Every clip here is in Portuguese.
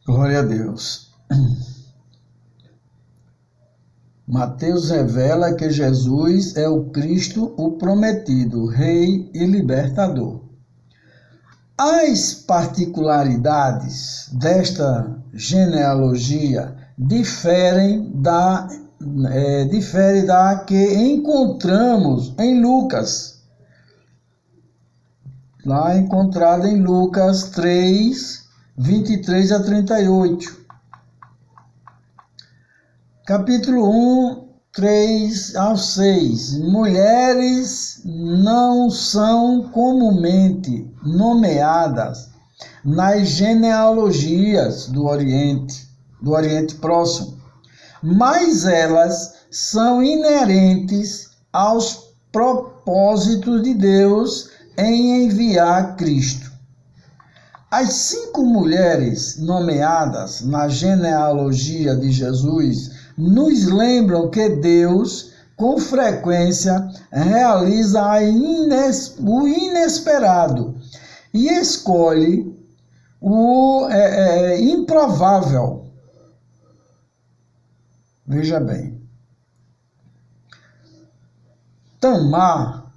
Glória a Deus. Mateus revela que Jesus é o Cristo, o prometido, Rei e Libertador. As particularidades desta genealogia diferem da que encontramos em Lucas. Lá encontrada em Lucas 3, 23 a 38. Capítulo 1, 3 ao 6. Mulheres não são comumente nomeadas nas genealogias do Oriente Próximo, mas elas são inerentes aos propósitos de Deus em enviar Cristo. As 5 mulheres nomeadas na genealogia de Jesus nos lembram que Deus, com frequência, realiza o inesperado e escolhe o improvável. Veja bem. Tamar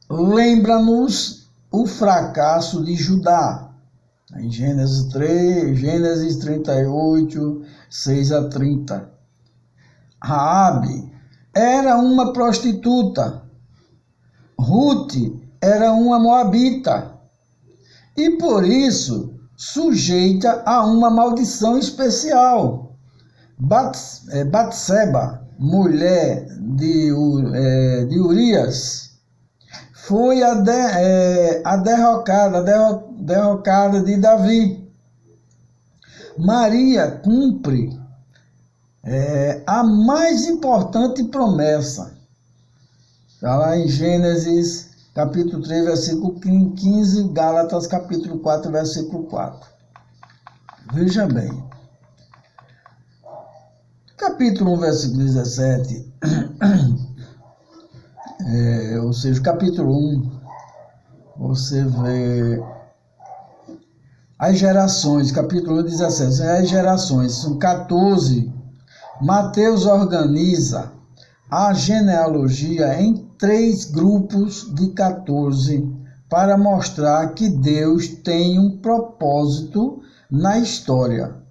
lembra-nos o fracasso de Judá, em Gênesis 38, 6 a 30. Raabe era uma prostituta. Ruth era uma moabita. E por isso sujeita a uma maldição especial. Batseba, mulher de Urias, foi a derrocada de Davi. Maria cumpre a mais importante promessa. Está lá em Gênesis capítulo 3, versículo 15, Gálatas capítulo 4, versículo 4. Veja bem. Capítulo 1, versículo 17, ou seja, capítulo 1, você vê as gerações, capítulo 1, 17, as gerações, são 14. Mateus organiza a genealogia em 3 grupos de 14 para mostrar que Deus tem um propósito na história.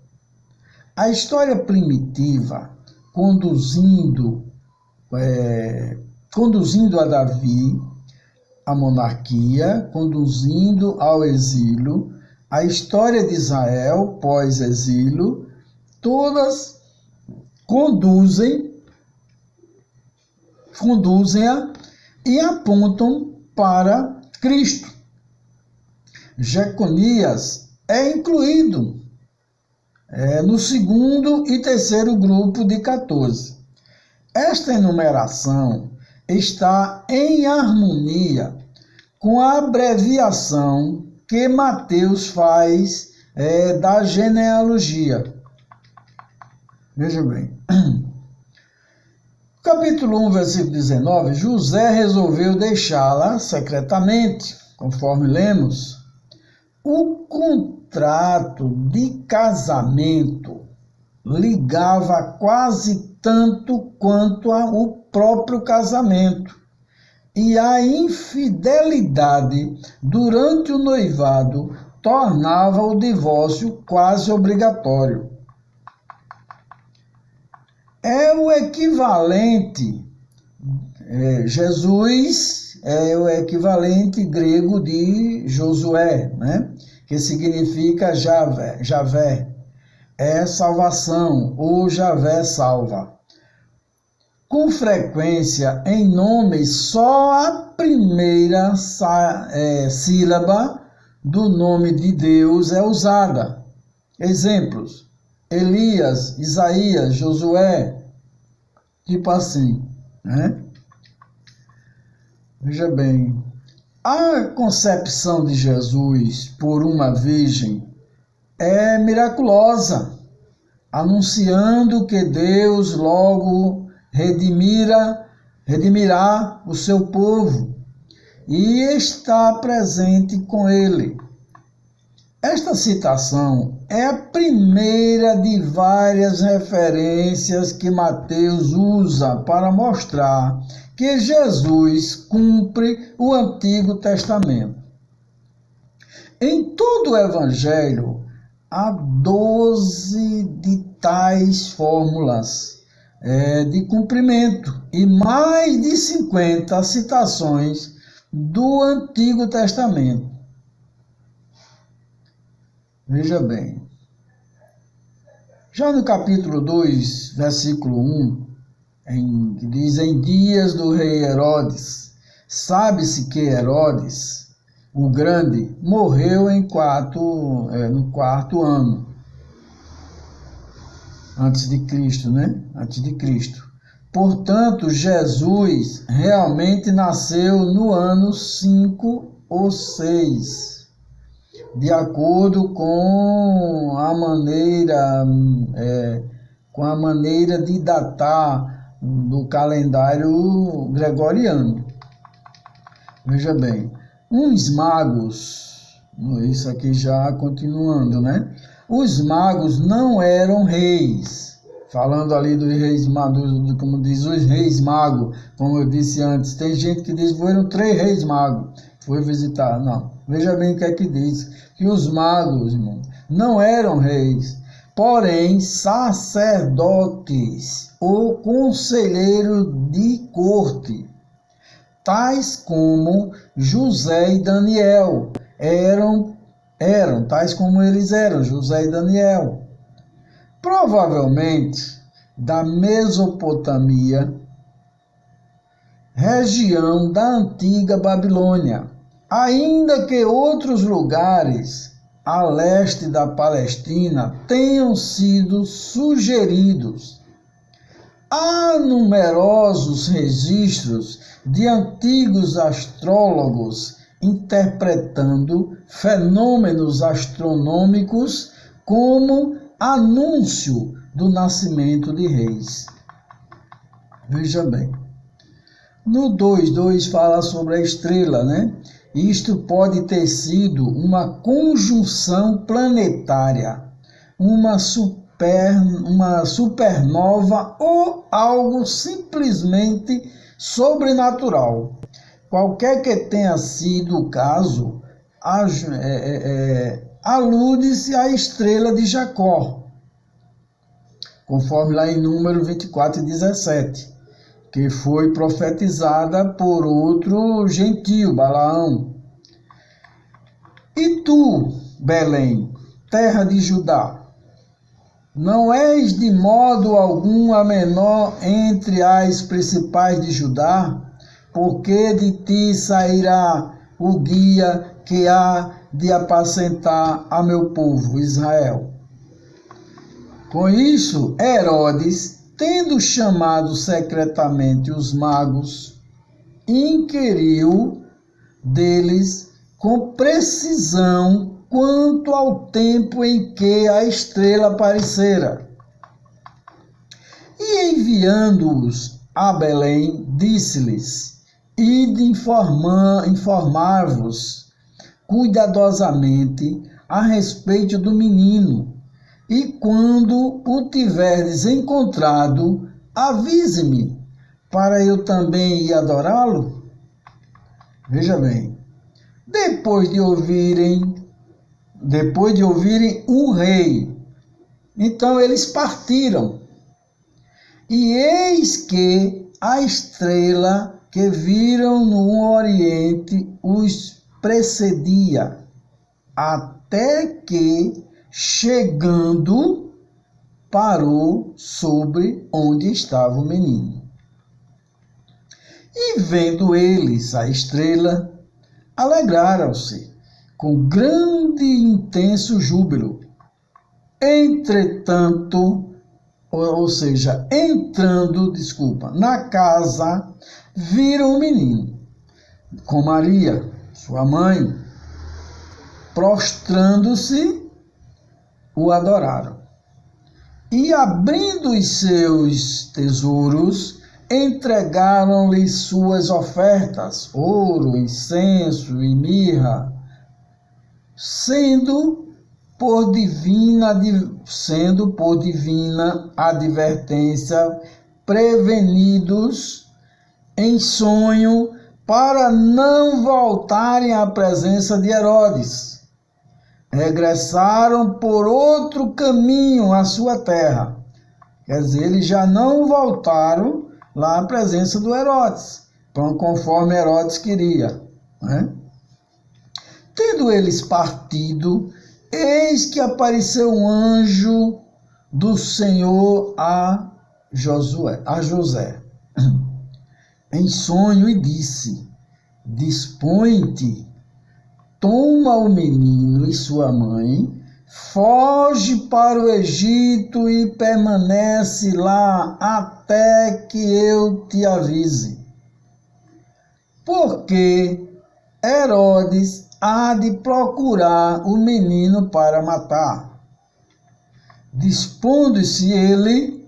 A história primitiva, conduzindo a Davi, a monarquia, conduzindo ao exílio, a história de Israel pós-exílio, todas conduzem-a e apontam para Cristo. Jeconias é incluído no 2º e 3º grupo de 14. Esta enumeração está em harmonia com a abreviação que Mateus faz da genealogia. Veja bem. Capítulo 1, versículo 19, José resolveu deixá-la secretamente, conforme lemos. O contrato de casamento ligava quase tanto quanto o próprio casamento, e a infidelidade durante o noivado tornava o divórcio quase obrigatório. É o equivalente, Jesus é o equivalente grego de Josué, né? Que significa Javé, é salvação, ou Javé salva. Com frequência, em nomes, só a primeira sílaba do nome de Deus é usada. Exemplos: Elias, Isaías, Josué, tipo assim, né? Veja bem, a concepção de Jesus por uma virgem é miraculosa, anunciando que Deus logo redimirá o seu povo e está presente com ele. Esta citação é a primeira de várias referências que Mateus usa para mostrar que Jesus cumpre o Antigo Testamento. Em todo o Evangelho, há 12 de tais fórmulas de cumprimento e mais de 50 citações do Antigo Testamento. Veja bem, já no capítulo 2, versículo 1, que diz: em dias do rei Herodes, sabe-se que Herodes, o grande, morreu no quarto ano, antes de Cristo, né? Antes de Cristo. Portanto, Jesus realmente nasceu no ano 5 ou 6. De acordo com a maneira de datar do calendário gregoriano. Veja bem, uns magos, isso aqui já continuando, né? Os magos não eram reis, falando ali dos reis magos, como diz os reis magos, como eu disse antes. Tem gente que diz que foram 3 reis magos, foi visitar, não. Veja bem o que é que diz, que os magos, irmão, não eram reis, porém sacerdotes ou conselheiros de corte, tais como José e Daniel, eram tais como eles eram, José e Daniel, provavelmente da Mesopotâmia, região da antiga Babilônia, ainda que outros lugares a leste da Palestina tenham sido sugeridos. Há numerosos registros de antigos astrólogos interpretando fenômenos astronômicos como anúncio do nascimento de reis. Veja bem, no 2:2 fala sobre a estrela, né? Isto pode ter sido uma conjunção planetária, uma supernova ou algo simplesmente sobrenatural. Qualquer que tenha sido o caso, alude-se à estrela de Jacó, conforme lá em Número 24:17. Que foi profetizada por outro gentio, Balaão. E tu, Belém, terra de Judá, não és de modo algum a menor entre as principais de Judá, porque de ti sairá o guia que há de apacentar a meu povo, Israel. Com isso, Herodes, tendo chamado secretamente os magos, inquiriu deles com precisão quanto ao tempo em que a estrela aparecera. E enviando-os a Belém, disse-lhes: ide informar-vos cuidadosamente a respeito do menino, e quando o tiverdes encontrado, avise-me, para eu também ir adorá-lo. Veja bem, depois de ouvirem o rei, então eles partiram. E eis que a estrela que viram no oriente os precedia, até que, chegando, parou sobre onde estava o menino. E vendo eles a estrela, alegraram-se com grande e intenso júbilo. Entrando na casa, viram o menino com Maria, sua mãe, prostrando-se, o adoraram. E abrindo os seus tesouros, entregaram-lhe suas ofertas, ouro, incenso e mirra, sendo sendo por divina advertência prevenidos em sonho para não voltarem à presença de Herodes. Regressaram por outro caminho à sua terra. Quer dizer, eles já não voltaram lá à presença do Herodes, conforme Herodes queria, né? Tendo eles partido, eis que apareceu um anjo do Senhor a José, em sonho, e disse: Dispõe-te, toma o menino e sua mãe, foge para o Egito e permanece lá até que eu te avise. Porque Herodes há de procurar o menino para matar. Dispondo-se ele,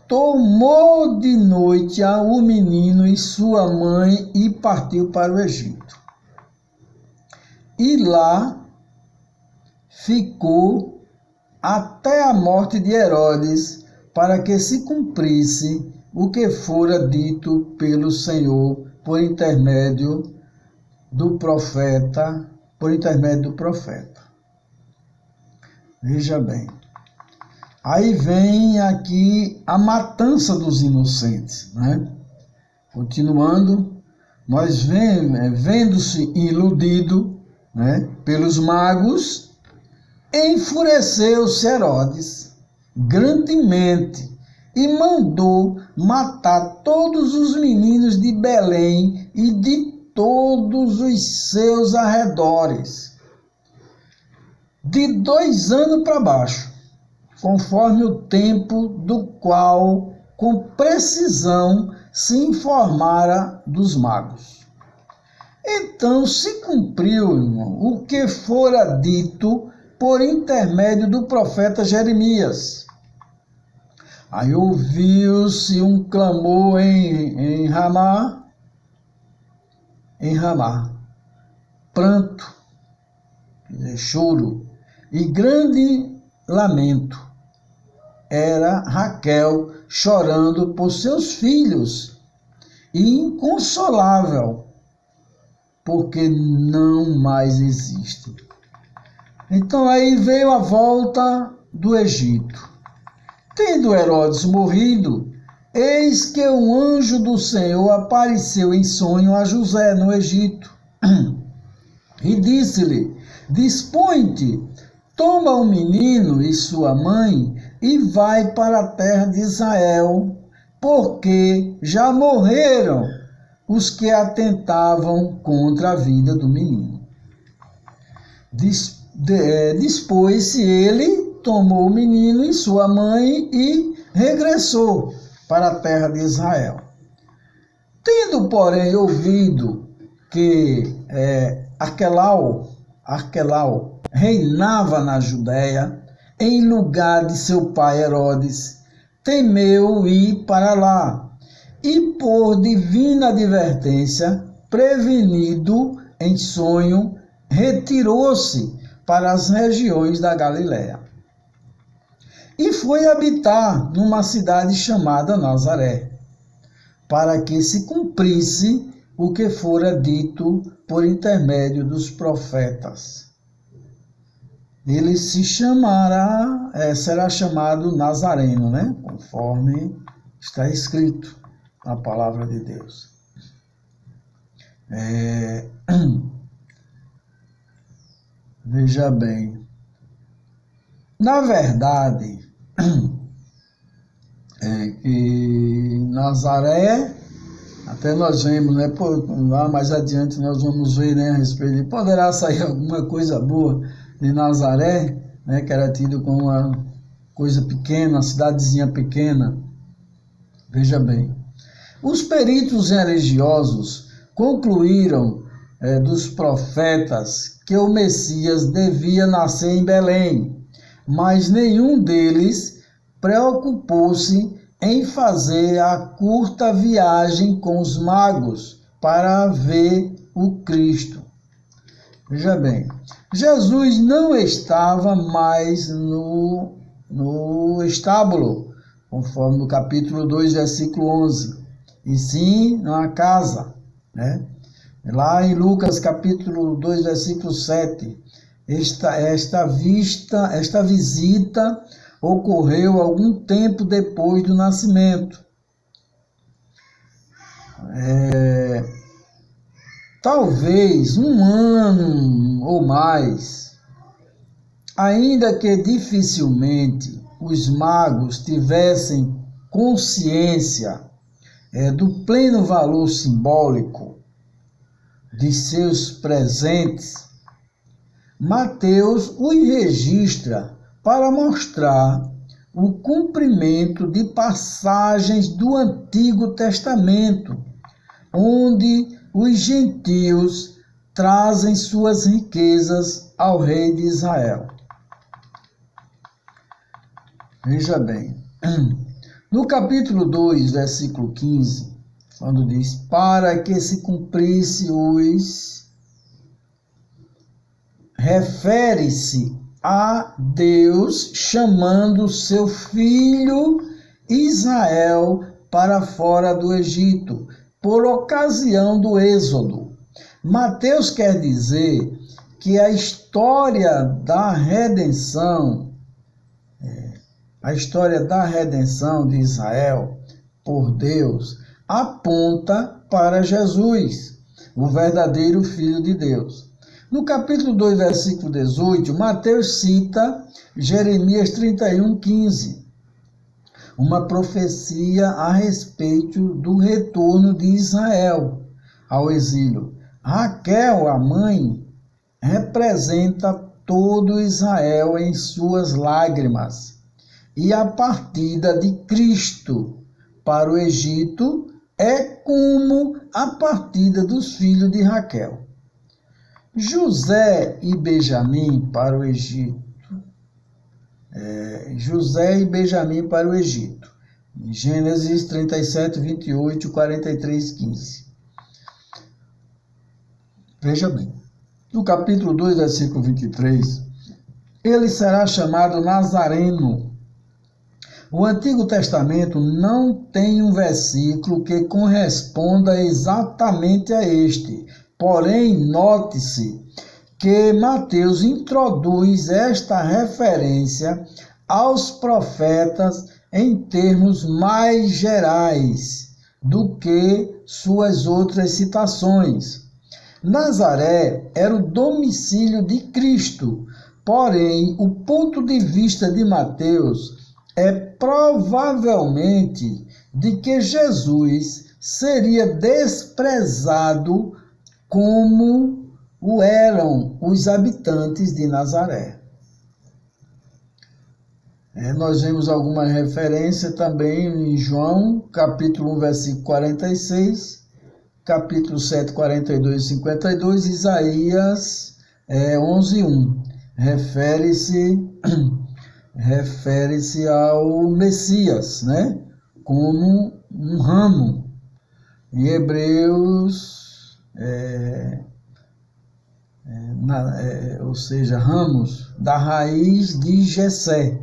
tomou de noite o menino e sua mãe e partiu para o Egito. E lá ficou até a morte de Herodes, para que se cumprisse o que fora dito pelo Senhor por intermédio do profeta. Veja bem. Aí vem aqui a matança dos inocentes, né? Continuando, nós vendo-se iludido, né, pelos magos, enfureceu-se Herodes grandemente e mandou matar todos os meninos de Belém e de todos os seus arredores, de 2 anos para baixo, conforme o tempo do qual com precisão se informara dos magos. Então se cumpriu, irmão, o que fora dito por intermédio do profeta Jeremias. Aí ouviu-se um clamor em Ramá, pranto, choro e grande lamento. Era Raquel chorando por seus filhos e inconsolável, porque não mais existe. Então aí veio a volta do Egito. Tendo Herodes morrido, eis que um anjo do Senhor apareceu em sonho a José no Egito e disse-lhe: Dispõe-te, toma o menino e sua mãe e vai para a terra de Israel, porque já morreram os que atentavam contra a vida do menino. Dispôs-se ele, tomou o menino e sua mãe e regressou para a terra de Israel. Tendo, porém, ouvido que Arquelau reinava na Judéia, em lugar de seu pai Herodes, temeu ir para lá, e por divina advertência, prevenido em sonho, retirou-se para as regiões da Galiléia. E foi habitar numa cidade chamada Nazaré, para que se cumprisse o que fora dito por intermédio dos profetas. Ele será chamado Nazareno, né? Conforme está escrito na palavra de Deus. Veja bem, na verdade, que Nazaré, até nós vemos, né, lá mais adiante nós vamos ver, né, a respeito de poderá sair alguma coisa boa de Nazaré, né, que era tido como uma coisa pequena, uma cidadezinha pequena. Veja bem, os peritos religiosos concluíram dos profetas que o Messias devia nascer em Belém, mas nenhum deles preocupou-se em fazer a curta viagem com os magos para ver o Cristo. Veja bem, Jesus não estava mais no estábulo, conforme no capítulo 2, versículo 11, e sim na casa, né? Lá em Lucas capítulo 2, versículo 7, esta visita ocorreu algum tempo depois do nascimento. Talvez um ano ou mais, ainda que dificilmente os magos tivessem consciência do pleno valor simbólico de seus presentes, Mateus os registra para mostrar o cumprimento de passagens do Antigo Testamento, onde os gentios trazem suas riquezas ao rei de Israel. Veja bem, no capítulo 2, versículo 15, quando diz, para que se cumprisse os, refere-se a Deus chamando seu filho Israel para fora do Egito, por ocasião do Êxodo. Mateus quer dizer que a história da redenção de Israel por Deus aponta para Jesus, o verdadeiro Filho de Deus. No capítulo 2, versículo 18, Mateus cita Jeremias 31, 15, uma profecia a respeito do retorno de Israel ao exílio. Raquel, a mãe, representa todo Israel em suas lágrimas, e a partida de Cristo para o Egito é como a partida dos filhos de Raquel. José e Benjamim para o Egito. José e Benjamim para o Egito. Gênesis 37, 28, 43, 15. Veja bem, no capítulo 2, versículo 23, ele será chamado Nazareno. O Antigo Testamento não tem um versículo que corresponda exatamente a este. Porém, note-se que Mateus introduz esta referência aos profetas em termos mais gerais do que suas outras citações. Nazaré era o domicílio de Cristo, porém, o ponto de vista de Mateus é provavelmente de que Jesus seria desprezado como o eram os habitantes de Nazaré. Nós vemos alguma referência também em João, capítulo 1, versículo 46, capítulo 7, 42 e 52, Isaías 11, 1. Refere-se ao Messias, né? Como um ramo. Em Hebreus, ou seja, ramos da raiz de Jessé.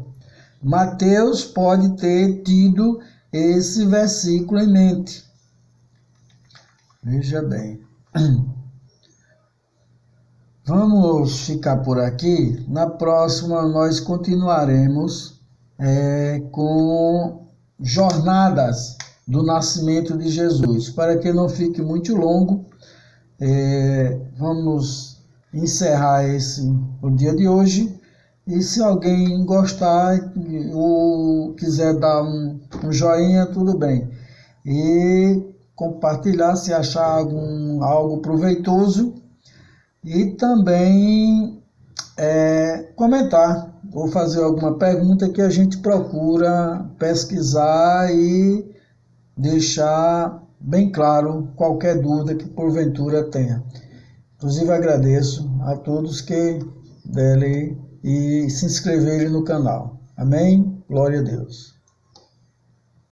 Mateus pode ter tido esse versículo em mente. Veja bem. Vamos ficar por aqui. Na próxima nós continuaremos com jornadas do nascimento de Jesus. Para que não fique muito longo, vamos encerrar o dia de hoje. E se alguém gostar ou quiser dar um joinha, tudo bem. E compartilhar se achar algo proveitoso. E também comentar ou fazer alguma pergunta que a gente procura pesquisar e deixar bem claro qualquer dúvida que porventura tenha. Inclusive agradeço a todos que derem e se inscreverem no canal. Amém? Glória a Deus.